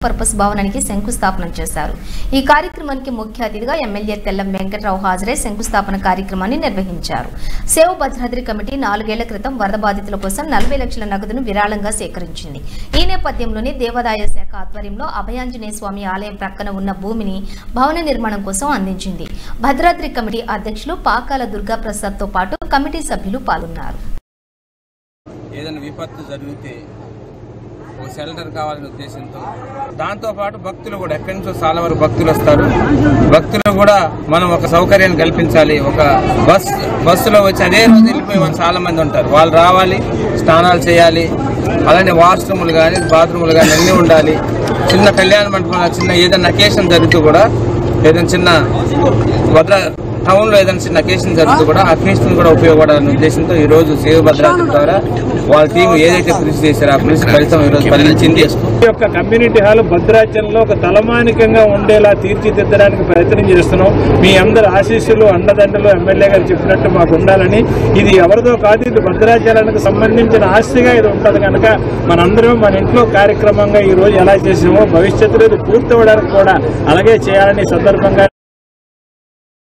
Purpose భవనానికి శంకుస్థాపన చేశారు. ఈ కార్యక్రమానికి ముఖ్య అతిథిగా ఎమ్మెల్యే తెల్లం వెంకట్రావు హాజరై శంకుస్థాపన కార్యక్రమాన్ని నిర్వహించారు. సేవ్ భద్రాద్రి కమిటీ 4 ఏళ్ల క్రితం వరద బాధితుల కోసం 40 లక్షల నగదును విరాళంగా సేకరించింది. ఈ నేపథ్యంలోనే దేవాదాయ శాఖ ఆధ్వర్యంలో అభయాంజనేయ స్వామి ఆలయం ప్రక్కన ఉన్న భూమిని భవన నిర్మాణం కోసం అందించింది. భద్రాద్రి కమిటీ అధ్యక్షులు పాకాల దుర్గా ప్రసాద్ తో పాటు కమిటీ సభ్యులు పాల్గొన్నారు. ఏదైనా విపత్తు జరిగితే ఒక షెల్టర్ కావాలనే ఉద్దేశంతో దాంతోపాటు భక్తులు కూడా ఎక్కడి నుంచో చాలా వరకు భక్తులు వస్తారు. భక్తులు కూడా మనం ఒక సౌకర్యాన్ని కల్పించాలి. ఒక బస్సులో వచ్చి అదే రోజు వెళ్ళిపోయే వాళ్ళు చాలా మంది ఉంటారు. వాళ్ళు రావాలి, స్నానాలు చేయాలి, అలానే వాష్రూములు కానీ బాత్రూములు కానీ అన్నీ ఉండాలి. చిన్న కళ్యాణ మండపంలో చిన్న ఏదైనా అకేషన్ జరుగుతూ కూడా ఏదైనా చిన్న టౌన్ లో ఏదైనా చిన్న అకేషన్ జరుగుతూ కూడా అకేషన్ కూడా ఉపయోగపడాలనే ఉద్దేశంతో ఈ రోజు సేవ్ భద్రాద్రి ద్వారా వాళ్ళ టీం ఏదైతే కృషి చేశారో ఆ కృషి ఫలితం ఈ రోజు ఫలించింది. ఈ యొక్క కమ్యూనిటీ హాల్ భద్రాచలంలో ఒక తలమానికంగా ఉండేలా తీర్చిదిద్దడానికి ప్రయత్నం చేస్తున్నాం. మీ అందరి ఆశీస్సులు అండదండలు ఎమ్మెల్యే గారు చెప్పినట్టు మాకు ఉండాలని. ఇది ఎవరిదో కాదు, ఇది భద్రాచలానికి సంబంధించిన ఆస్తిగా ఇది ఉంటుంది కనుక మనందరం మన ఇంట్లో కార్యక్రమంగా ఈ రోజు ఎలా చేసామో భవిష్యత్తులో ఇది పూర్తవడానికి కూడా అలాగే చేయాలని సందర్భంగా